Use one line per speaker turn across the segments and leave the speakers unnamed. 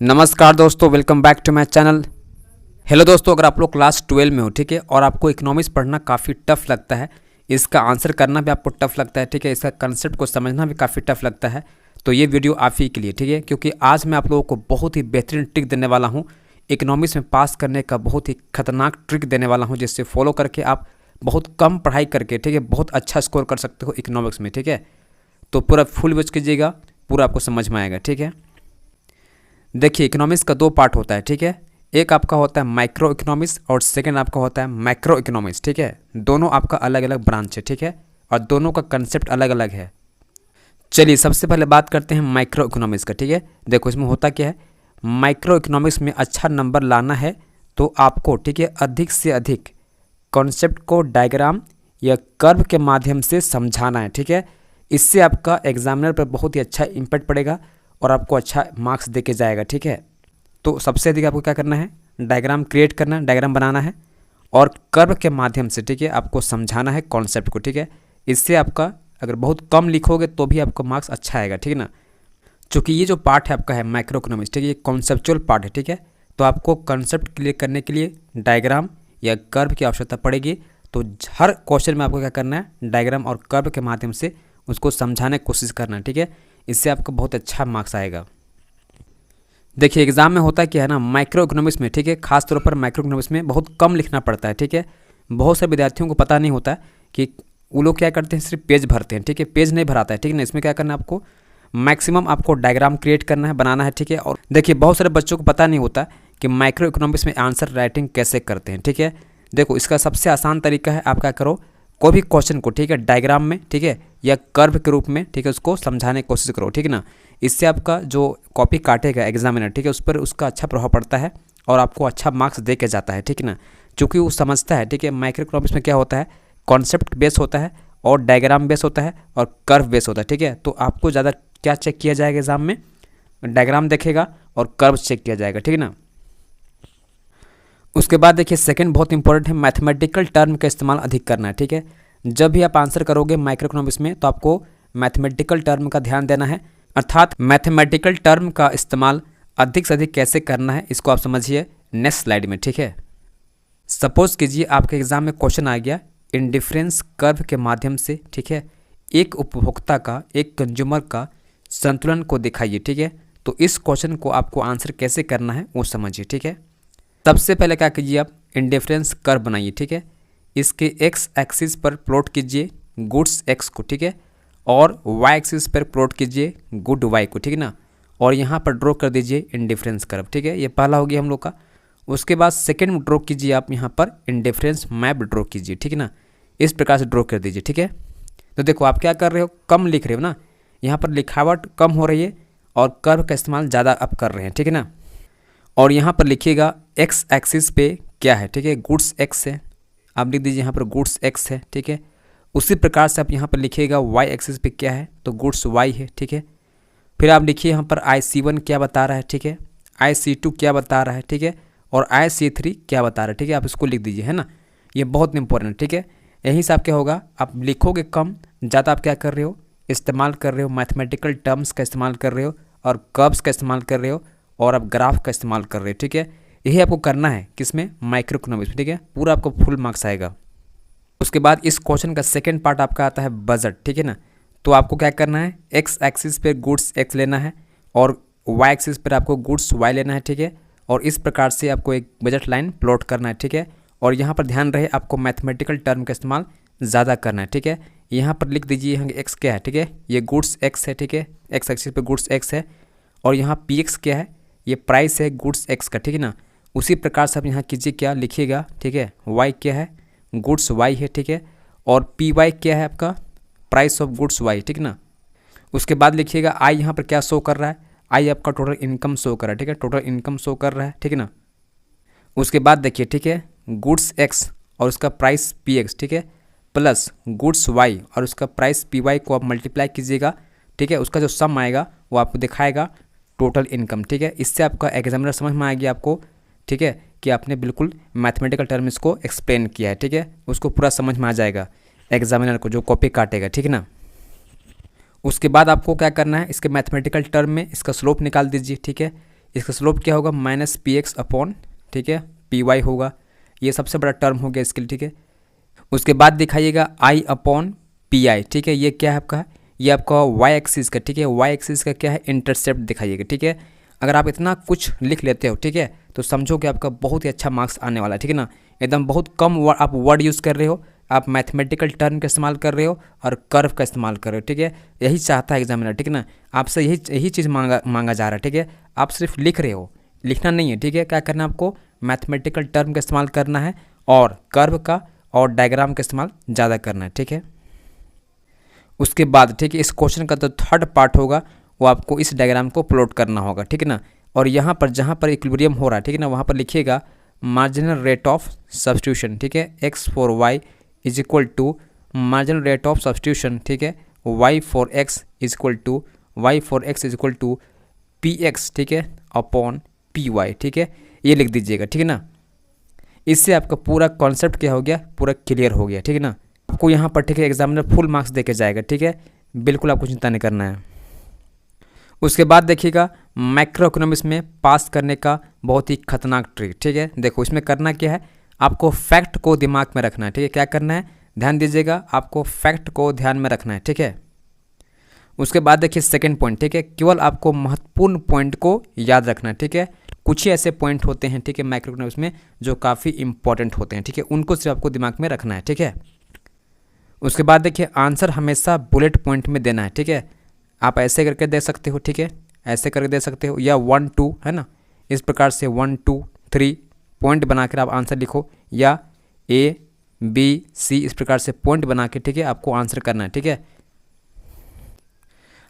नमस्कार दोस्तों, welcome back to my channel. Hello दोस्तों, अगर आप लोग क्लास 12 में हो, ठीक है, और आपको इकोनॉमिक्स पढ़ना काफ़ी टफ लगता है, इसका आंसर करना भी आपको टफ लगता है, ठीक है, इसका कंसेप्ट को समझना भी काफ़ी टफ लगता है, तो ये वीडियो आप ही के लिए, ठीक है, क्योंकि आज मैं आप लोगों को बहुत ही बेहतरीन ट्रिक देने वाला हूँ। इकोनॉमिक्स में पास करने का बहुत ही खतरनाक ट्रिक देने वाला हूँ, जिससे फॉलो करके आप बहुत कम पढ़ाई करके, ठीक है, बहुत अच्छा स्कोर कर सकते हो इकोनॉमिक्स में, ठीक है। तो पूरा फुल वॉच कीजिएगा, पूरा आपको समझ में आएगा, ठीक है। देखिए, इकोनॉमिक्स का दो पार्ट होता है, ठीक है। एक आपका होता है माइक्रो इकोनॉमिक्स और सेकंड आपका होता है मैक्रो इकोनॉमिक्स, ठीक है। दोनों आपका अलग अलग ब्रांच है, ठीक है, और दोनों का कंसेप्ट अलग अलग है। चलिए सबसे पहले बात करते हैं माइक्रो इकोनॉमिक्स का, ठीक है। देखो इसमें होता क्या है, माइक्रो इकोनॉमिक्स में अच्छा नंबर लाना है तो आपको, ठीक है, अधिक से अधिक कॉन्सेप्ट को डायग्राम या कर्व के माध्यम से समझाना है, ठीक है। इससे आपका एग्जामिनर पर बहुत ही अच्छा इम्पैक्ट पड़ेगा और आपको अच्छा मार्क्स दे के जाएगा, ठीक है। तो सबसे अधिक आपको क्या करना है, डायग्राम क्रिएट करना, डायग्राम बनाना है और कर्व के माध्यम से, ठीक है, आपको समझाना है कॉन्सेप्ट को, ठीक है। इससे आपका अगर बहुत कम लिखोगे तो भी आपको मार्क्स अच्छा आएगा, ठीक है ना। चूँकि ये जो पार्ट है आपका है माइक्रो इकोनॉमिक्स, ठीक है, ये कॉन्सेप्चुअल पार्ट है, ठीक है। तो आपको कॉन्सेप्ट क्लियर करने के लिए डायग्राम या कर्व की आवश्यकता पड़ेगी। तो हर क्वेश्चन में आपको क्या करना है, डायग्राम और कर्व के माध्यम से उसको समझाने की कोशिश करना है, ठीक है। इससे आपको बहुत अच्छा मार्क्स आएगा। देखिए एग्जाम में होता क्या है ना, माइक्रो इकोनॉमिक्स में, ठीक है, खास तौर पर माइक्रो इकोनॉमिक्स में बहुत कम लिखना पड़ता है, ठीक है। बहुत से विद्यार्थियों को पता नहीं होता है कि वो लोग क्या करते हैं, सिर्फ पेज भरते हैं, ठीक है, पेज नहीं भराता है, ठीक है ना। इसमें क्या करना है, आपको मैक्सिमम आपको डायग्राम क्रिएट करना है, बनाना है, ठीक है। और देखिए बहुत सारे बच्चों को पता नहीं होता कि माइक्रो इकोनॉमिक्स में आंसर राइटिंग कैसे करते हैं, ठीक है। देखो इसका सबसे आसान तरीका है, आप क्या करो, कोई भी क्वेश्चन को, ठीक है, डायग्राम में, ठीक है, या कर्व के रूप में, ठीक है, उसको समझाने की कोशिश करो, ठीक है ना। इससे आपका जो कॉपी काटेगा एग्जामिनर, ठीक है, उस पर उसका अच्छा प्रभाव पड़ता है और आपको अच्छा मार्क्स दे के जाता है, ठीक है ना। क्योंकि वो समझता है, ठीक है, माइक्रो इकोनॉमिक्स में क्या होता है, कॉन्सेप्ट बेस होता है और डायग्राम बेस होता है और कर्व बेस होता है, ठीक है। तो आपको ज़्यादा क्या चेक किया जाएगा एग्जाम में, डायग्राम देखेगा और कर्व चेक किया जाएगा, ठीक है ना। उसके बाद देखिए सेकंड बहुत इंपॉर्टेंट है, मैथमेटिकल टर्म का इस्तेमाल अधिक करना है, ठीक है। जब भी आप आंसर करोगे माइक्रो इकोनॉमिक्स में तो आपको मैथमेटिकल टर्म का ध्यान देना है, अर्थात मैथमेटिकल टर्म का इस्तेमाल अधिक से अधिक कैसे करना है इसको आप समझिए नेक्स्ट स्लाइड में, ठीक है। सपोज कीजिए आपके एग्जाम में क्वेश्चन आ गया इंडिफरेंस कर्व के माध्यम से, ठीक है, एक उपभोक्ता का, एक कंज्यूमर का संतुलन को दिखाइए, ठीक है। तो इस क्वेश्चन को आपको आंसर कैसे करना है वो समझिए, ठीक है। सबसे पहले क्या कीजिए, आप इंडिफरेंस कर्व बनाइए, ठीक है। इसके एक्स एक्सिस पर प्लॉट कीजिए गुड्स एक्स को, ठीक है, और वाई एक्सिस पर प्लॉट कीजिए गुड वाई को, ठीक है ना। और यहाँ पर ड्रॉ कर दीजिए इंडिफरेंस कर्व, ठीक है, ये पहला हो गया हम लोग का। उसके बाद सेकंड ड्रॉ कीजिए आप यहाँ पर इंडिफरेंस मैप ड्रॉ कीजिए, ठीक है ना। इस प्रकार से ड्रॉ कर दीजिए, ठीक है। तो देखो आप क्या कर रहे हो, कम लिख रहे हो ना, यहाँ पर लिखावट कम हो रही है और कर्व का इस्तेमाल ज़्यादा आप कर रहे हैं, ठीक है ना। और यहाँ पर लिखिएगा एक्स एक्सिस पे क्या है, ठीक है, गुड्स एक्स है, आप लिख दीजिए यहाँ पर गुड्स एक्स है, ठीक है। उसी प्रकार से आप यहाँ पर लिखिएगा वाई एक्सिस पे क्या है, तो गुड्स वाई है, ठीक है। फिर आप लिखिए यहाँ पर IC1 क्या बता रहा है, ठीक है, IC2 क्या बता रहा है, ठीक है, और IC3 क्या बता रहा है, ठीक है। आप इसको लिख दीजिए, है ना, ये बहुत इंपॉर्टेंट है, ठीक है। यहीं से आप क्या होगा, आप लिखोगे कम, ज़्यादा आप क्या कर रहे हो, इस्तेमाल कर रहे हो, मैथमेटिकल टर्म्स का इस्तेमाल कर रहे हो और कर्व्स का इस्तेमाल कर रहे हो और आप ग्राफ का इस्तेमाल कर रहे हो, ठीक है। यही आपको करना है किसमें, माइक्रो इकोनॉमिक्स में, ठीक है, पूरा आपको फुल मार्क्स आएगा। उसके बाद इस क्वेश्चन का सेकंड पार्ट आपका आता है बजट, ठीक है ना। तो आपको क्या करना है, एक्स एक्सिस पे गुड्स एक्स लेना है और वाई एक्सिस पर आपको गुड्स वाई लेना है, ठीक है। और इस प्रकार से आपको एक बजट लाइन प्लॉट करना है, ठीक है। और यहाँ पर ध्यान रहे आपको मैथमेटिकल टर्म का इस्तेमाल ज़्यादा करना है, ठीक है। यहाँ पर लिख दीजिए यहाँ एक्स क्या है, ठीक है, ये गुड्स एक्स है, ठीक है, एक्स एक्सिस पे गुड्स एक्स है। और यहाँ PX क्या है, ये प्राइस है गुड्स एक्स का, ठीक है ना। उसी प्रकार से आप यहाँ कीजिए, क्या लिखिएगा, ठीक है, वाई क्या है, गुड्स वाई है, ठीक है। और PY क्या है आपका, प्राइस ऑफ गुड्स वाई, ठीक है ना। उसके बाद लिखिएगा आई यहाँ पर क्या शो कर रहा है, आई आपका टोटल इनकम शो कर रहा है, ठीक है, टोटल इनकम शो कर रहा है, ठीक है ना। उसके बाद देखिए, ठीक है, गुड्स एक्स और उसका प्राइस PX, ठीक है, प्लस गुड्स वाई और उसका प्राइस PY को आप मल्टीप्लाई कीजिएगा, ठीक है। उसका जो सम आएगा वो आपको दिखाएगा टोटल इनकम, ठीक है। इससे आपका एग्जामिनर समझ में आएगी आपको, ठीक है, कि आपने बिल्कुल मैथमेटिकल टर्म्स को एक्सप्लेन किया है, ठीक है। उसको पूरा समझ में आ जाएगा एग्जामिनर को जो कॉपी काटेगा, ठीक है ना। उसके बाद आपको क्या करना है, इसके मैथमेटिकल टर्म में इसका स्लोप निकाल दीजिए, ठीक है। इसका स्लोप क्या होगा, माइनस पी एक्स अपॉन, ठीक है, पी वाई होगा। ये सबसे बड़ा टर्म हो गया इसके लिए, ठीक है। उसके बाद दिखाइएगा आई अपॉन पी आई, ठीक है। ये क्या है आपका, ये आपका वाई एक्सिस का, ठीक है, वाई एक्सिस का क्या है, इंटरसेप्ट दिखाइएगा, ठीक है। अगर आप इतना कुछ लिख लेते हो, ठीक है, तो समझो कि आपका बहुत ही अच्छा मार्क्स आने वाला है, ठीक है ना। एकदम बहुत कम आप वर्ड यूज़ कर रहे हो, आप मैथमेटिकल टर्म का इस्तेमाल कर रहे हो और कर्व का इस्तेमाल कर रहे हो, ठीक है। यही चाहता है एग्जामिनर, ठीक है ना। आपसे यही चीज़ मांगा जा रहा है, ठीक है। आप सिर्फ लिख रहे हो, लिखना नहीं है, ठीक है। क्या करना है आपको, मैथमेटिकल टर्म का इस्तेमाल करना है और कर्व का और डायग्राम का इस्तेमाल ज़्यादा करना है, ठीक है। उसके बाद, ठीक है, इस क्वेश्चन का जो थर्ड पार्ट होगा वो आपको इस डायग्राम को प्लॉट करना होगा, ठीक है ना। और यहाँ पर जहाँ पर इक्विलिब्रियम हो रहा है, ठीक है ना, वहाँ पर लिखिएगा मार्जिनल रेट ऑफ सब्स्टिट्यूशन, ठीक है, X for Y is equal to marginal rate of substitution, ठीक है, Y for X is equal to P X, ठीक है, अपॉन पी वाई, ठीक है। ये लिख दीजिएगा, ठीक है ना। इससे आपका पूरा कॉन्सेप्ट क्या हो गया, पूरा क्लियर हो गया, ठीक है ना। आपको यहाँ पर, ठीक है, एग्जामिनर फुल मार्क्स देके जाएगा, ठीक है। बिल्कुल आपको चिंता नहीं करना है। उसके बाद देखिएगा माइक्रो इकोनॉमिक्स में पास करने का बहुत ही खतरनाक ट्रिक, ठीक है। देखो इसमें करना क्या है, आपको फैक्ट को दिमाग में रखना है, ठीक है। क्या करना है, ध्यान दीजिएगा, आपको फैक्ट को ध्यान में रखना है, ठीक है। उसके बाद देखिए सेकंड पॉइंट, ठीक है, केवल आपको महत्वपूर्ण पॉइंट को याद रखना है, ठीक है। कुछ ही ऐसे पॉइंट होते हैं, ठीक है, माइक्रो इकोनॉमिक्स में जो काफ़ी इंपॉर्टेंट होते हैं, ठीक है, उनको सिर्फ आपको दिमाग में रखना है, ठीक है। उसके बाद देखिए आंसर हमेशा बुलेट पॉइंट में देना है, ठीक है। आप ऐसे करके दे सकते हो, ठीक है, ऐसे करके दे सकते हो, या 1 2, है ना, इस प्रकार से 1 2 3 पॉइंट बनाकर आप आंसर लिखो, या ए बी सी इस प्रकार से पॉइंट बना के, ठीक है, आपको आंसर करना है, ठीक है।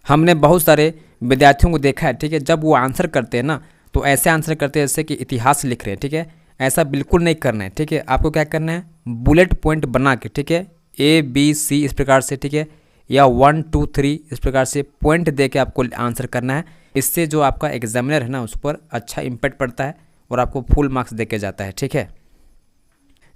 हमने बहुत सारे विद्यार्थियों को देखा है, ठीक है, जब वो आंसर करते हैं ना तो ऐसे आंसर करते हैं जैसे कि इतिहास लिख रहे हैं, ठीक है। ऐसा बिल्कुल नहीं करना है, ठीक है। आपको क्या करना है, बुलेट पॉइंट बना के, ठीक है, ए बी सी इस प्रकार से, ठीक है, या 1 2 3 इस प्रकार से पॉइंट दे के आपको आंसर करना है। इससे जो आपका एग्जामिनर है ना उस पर अच्छा इम्पैक्ट पड़ता है और आपको फुल मार्क्स दे के जाता है, ठीक है।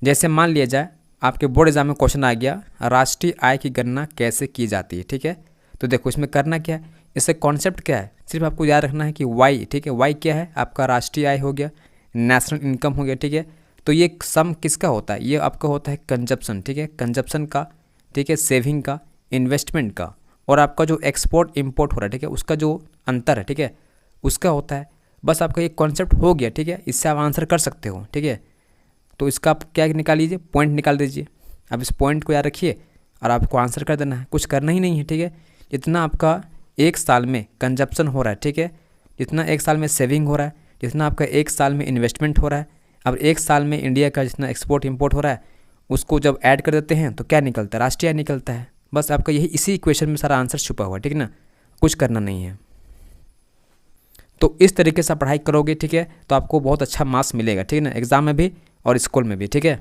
जैसे मान लिया जाए आपके बोर्ड एग्जाम में क्वेश्चन आ गया, राष्ट्रीय आय की गणना कैसे की जाती है, ठीक है। तो देखो इसमें करना क्या है, इससे कॉन्सेप्ट क्या है, सिर्फ आपको याद रखना है कि वाई, ठीक है, वाई क्या है, आपका राष्ट्रीय आय हो गया, नेशनल इनकम हो गया, ठीक है। तो ये सम किसका होता है, ये आपका होता है कंजप्शन, ठीक है, कंजप्शन का, ठीक है, सेविंग का, इन्वेस्टमेंट का, और आपका जो एक्सपोर्ट इंपोर्ट हो रहा है, ठीक है, उसका जो अंतर है, ठीक है, उसका होता है। बस आपका ये कॉन्सेप्ट हो गया, ठीक है, इससे आप आंसर कर सकते हो, ठीक है। तो इसका आप क्या निकाल लीजिए, पॉइंट निकाल दीजिए। अब इस पॉइंट को याद रखिए और आपको आंसर कर देना है, कुछ करना ही नहीं है, ठीक है। जितना आपका एक साल में कंजप्शन हो रहा है, ठीक है, जितना एक साल में सेविंग हो रहा है, जितना आपका एक साल में इन्वेस्टमेंट हो रहा है, अब एक साल में इंडिया का जितना एक्सपोर्ट इंपोर्ट हो रहा है उसको जब ऐड कर देते हैं तो क्या निकलता है, राष्ट्रीय आय निकलता है। बस आपका यही इसी इक्वेशन में सारा आंसर छुपा हुआ है, ठीक है ना, कुछ करना नहीं है। तो इस तरीके से पढ़ाई करोगे, ठीक है, तो आपको बहुत अच्छा मार्क्स मिलेगा, ठीक है ना, एग्जाम में भी और स्कूल में भी, ठीक है।